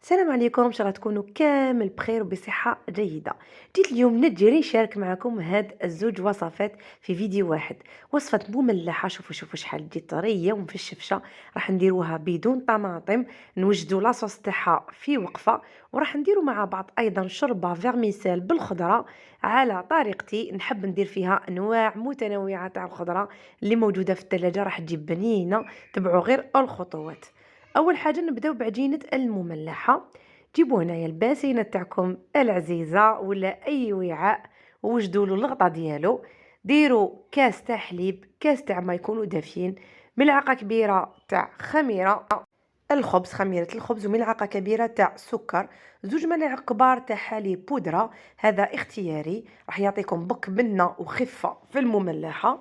السلام عليكم، ان شاء الله تكونوا كامل بخير وبصحه جيده. جيت اليوم نجري نشارك معكم هاد الزوج وصفات في فيديو واحد. وصفه مملحه، شوفوا شحال تجي طريه ومفشفشه. راح نديروها بدون طماطم، نوجدوا لاصوص تاعها في وقفه، وراح نديروا مع بعض ايضا شوربه فيرميسيل بالخضره على طريقتي. نحب ندير فيها انواع متنوعه تاع الخضره اللي موجوده في الثلاجه، راح تجيب بنينه. تبعوا غير الخطوات. اول حاجه نبداو بعجينه المملحه. جيبوا هنايا الباسينه تاعكم العزيزه ولا اي وعاء، ووجدوا له الغطا ديالو. ديروا كاس تاع حليب، كاس تاع ما يكونوا دافيين، ملعقه كبيره تاع خميره الخبز، خميره الخبز، وملعقه كبيره تاع سكر، زوج ملاعق كبار تاع حليب بودره. هذا اختياري، راح يعطيكم بك بنه وخفه في المملحه.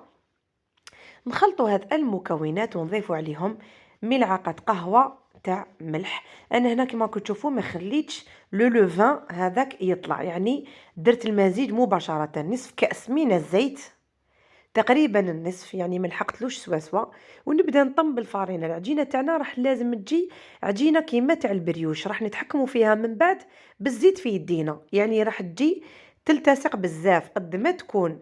نخلطوا هاد المكونات ونضيفوا عليهم ملعقة قهوة تاع ملح. انا هنا كما راكم تشوفوا ما خليتش لو لوفان هذاك يطلع، يعني درت المزيج مباشرة. نصف كأس من الزيت، تقريبا النصف، يعني ما لحقتلوش سوا. ونبدا نطم بالفارينه. العجينه تاعنا راح لازم تجي عجينه كيما تاع البريوش، راح نتحكموا فيها من بعد بالزيت في يدينا، يعني راح تجي تلتصق بزاف. قد ما تكون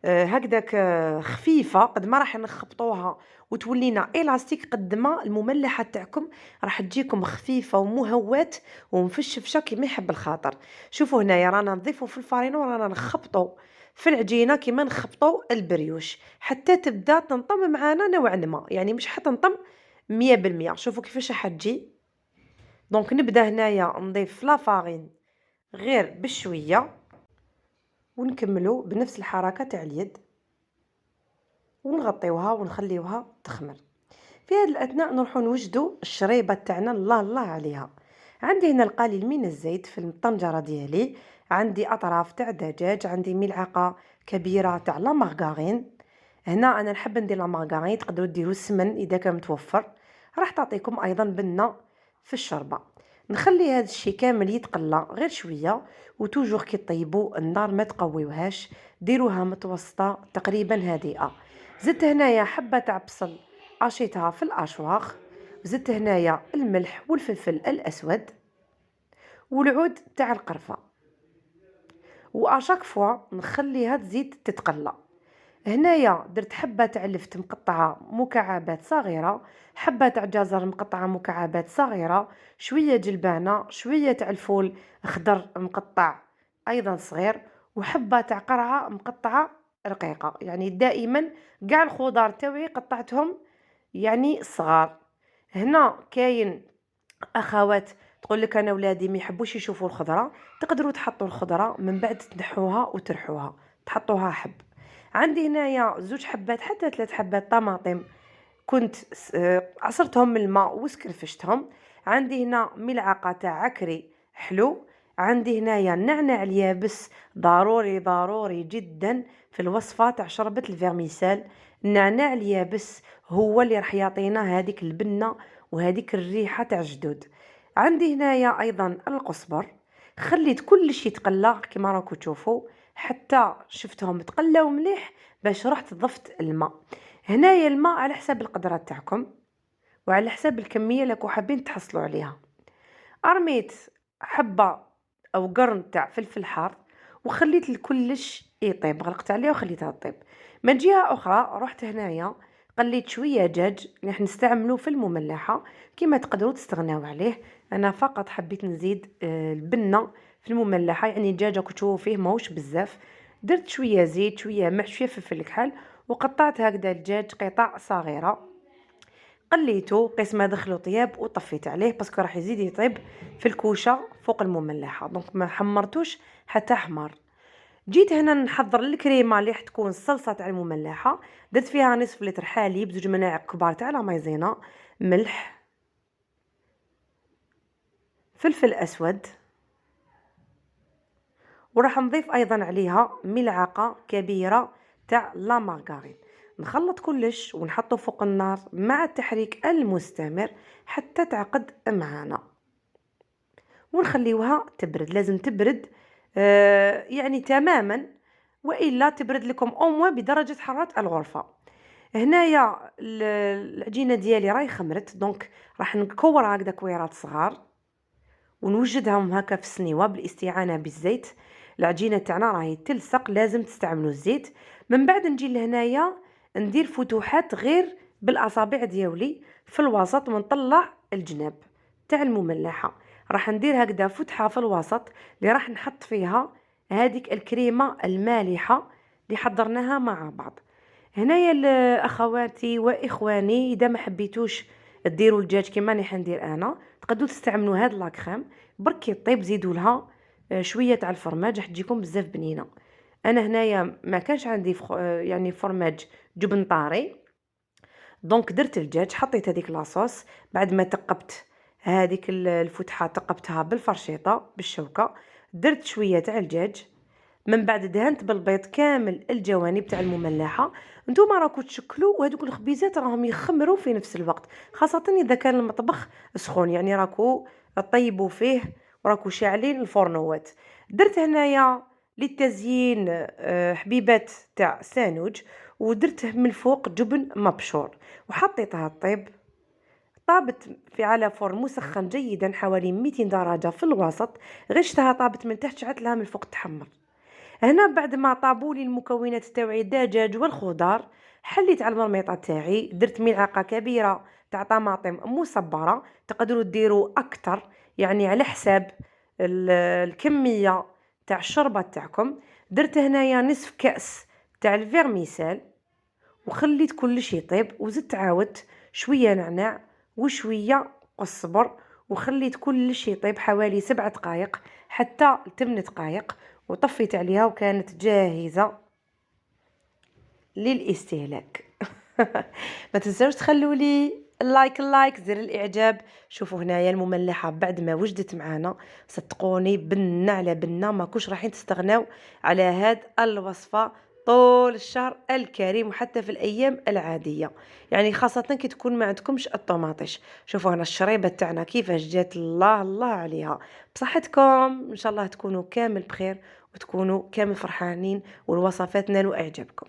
هكذاك خفيفه، قد ما راح نخبطوها وتولينا الاستيك، قد ما المملحه تاعكم راح تجيكم خفيفه ومهوات ومفشفشه كيما يحب الخاطر. شوفوا هنايا رانا نضيفوا في الفارينه ورانا نخبطوا في العجينه كيما نخبطوا البريوش حتى تبدا تنطم معانا نوعا ما، يعني مش حتنطم 100%. شوفوا كيفاش راح تجي. دونك نبدا هنايا نضيف لا فارين غير بشويه، ونكملوا بنفس الحركه تاع اليد، ونغطيوها ونخليوها تخمر. في هذا الاثناء نروحوا نوجدوا الشريبه تاعنا، الله عليها. عندي هنا القليل من الزيت في الطنجره ديالي، عندي اطراف تاع دجاج، عندي ملعقه كبيره تاع لا مارغارين. هنا انا نحب ندير لا مارغارين، تقدروا ديروا السمن اذا كان متوفر، راح تعطيكم ايضا بنه في الشوربه. نخلي هذا الشيء كامل يتقلى غير شويه، وتوجور كي طيبوا النار ما تقويوهاش، ديروها متوسطه تقريبا هادئه. زدت هنايا حبه تاع بصل قشيتها في الاشواخ، وزدت هنايا الملح والفلفل الاسود والعود تاع القرفه، واشاك فوا نخليها تزيد تتقلى. هنايا درت حبه تاع لفت مقطعه مكعبات صغيره، حبه تاع جزر مقطعه مكعبات صغيره، شويه جلبانه، شويه تاع الفول خضر مقطع ايضا صغير، وحبه تاع قرعه مقطعه رقيقه. يعني دائما كاع الخضار تاوعي قطعتهم يعني صغار. هنا كاين اخوات تقول لك انا ولادي ما يحبوش يشوفوا الخضره، تقدروا تحطوا الخضره من بعد تنحوها وترحوها، تحطوها حب. عندي هنايا زوج حبات حتى 3 حبات طماطم، كنت عصرتهم من الماء وسكرفشتهم. عندي هنا ملعقه تاع عكري حلو. عندي هنايا النعناع اليابس، ضروري جدا في الوصفه تاع شربة الفيرميسال. النعناع اليابس هو اللي راح يعطينا هذيك البنه وهذيك الريحه تاع جدود. عندي هنايا ايضا القزبر. خليت كل شيء يتقلى كما راكم تشوفوا حتى شفتهم تقلاو مليح، باش رحت ضفت الماء. هنايا الماء على حساب القدرة تاعكم وعلى حساب الكمية اللي راكم حابين تحصلوا عليها. ارميت حبة او قرن تاع فلفل حار، وخليت الكلش يطيب، غلقت عليه وخليتها تطيب. من جهة اخرى رحت هنايا قليت شوية دجاج اللي راح نستعملوه في المملحة، كما تقدروا تستغناو عليه. انا فقط حبيت نزيد البنة في المملحة، يعني الدجاج راكم تشوفوا فيه ماهوش بزاف. درت شوية زيت، شوية ملح، شوية فلفل الكحل، وقطعت هكذا الدجاج قطع صغيرة. قليته قيس ما دخلو طياب وطفيت عليه باسكو راح يزيد يطيب في الكوشه فوق المملحه، دونك ما حمرتوش حتى حمر. جيت هنا نحضر الكريمه اللي راح تكون الصلصه تاع المملحه. درت فيها نصف لتر حليب، 2 ملاعق كبار تاع لا مايزينا، ملح، فلفل اسود، وراح نضيف ايضا عليها ملعقه كبيره تاع لا مارغرين. نخلط كلش ونحطه فوق النار مع التحريك المستمر حتى تعقد معانا، ونخليوها تبرد. لازم تبرد يعني تماما، والا تبرد لكم اوموا بدرجه حراره الغرفه. هنايا العجينه ديالي راهي خمرت، دونك راح نكورها هكذا كويرات صغار، ونوجدهم هكا في السنيوه بالاستعانه بالزيت. العجينه تاعنا راهي تلصق، لازم تستعملوا الزيت. من بعد نجي لهنايا ندير فتوحات غير بالاصابع ديالي في الوسط، ونطلع الجناب تاع المملحه. راح ندير هكذا فتحه في الوسط اللي راح نحط فيها هذيك الكريمه المالحه اللي حضرناها مع بعض. هنايا اخواتي واخواني، اذا ما حبيتوش ديروا الدجاج كيما راني حندير انا، تقدروا تستعملوا هاد لاكريم برك يطيب، زيدوا لها شويه تاع الفرماج راح تجيكم بزاف بنينه. انا هنايا ما كانش عندي يعني فرماج جبن طاري، دونك درت الدجاج، حطيت هذيك لاصوص. بعد ما تقبت هذيك الفتحه تقبتها بالفرشيطه بالشوكه، درت شويه تاع الدجاج. من بعد دهنت بالبيض كامل الجوانب تاع المملحه. نتوما راكم تشكلوا، وهذوك الخبيزات راهم يخمروا في نفس الوقت، خاصه اذا كان المطبخ سخون، يعني راكم طيبوا فيه وراكم شاعلين الفرنوات. درت هنايا للتزيين حبيبات تاع سانوج، ودرت من الفوق جبن مبشور وحطيتها طيب. طابت في على فرن مسخن جيدا حوالي 200 درجه في الوسط، غشتها طابت من تحت، شعلت لها من الفوق تحمر. هنا بعد ما طابوا لي المكونات تاعي الدجاج والخضار، حليت على المرميطه تاعي، درت ملعقه كبيره تاع طماطم مصبره، تقدروا ديروا اكثر يعني على حساب الكميه تاع الشوربه تاعكم. درت هنايا نصف كاس تاع الفيرميسال، وخليت كلشي يطيب، وزدت عاودت شويه نعناع وشويه الصبر، وخليت كلشي يطيب حوالي 7 دقائق حتى 8 دقائق، وطفيت عليها وكانت جاهزة للاستهلاك. ما تنسوش تخلوا لي اللايك زر الاعجاب. شوفوا هنايا المملحه بعد ما وجدت معانا، صدقوني بنه على بنه ما كوش رايحين تستغناو على هاد الوصفه طول الشهر الكريم، وحتى في الايام العاديه، يعني خاصه كي تكون ما عندكمش الطوماطيش. شوفوا هنا الشريبه تاعنا كيفاش جات، الله الله عليها. بصحتكم ان شاء الله تكونوا كامل بخير، وتكونوا كامل فرحانين، والوصفات نالوا اعجابكم.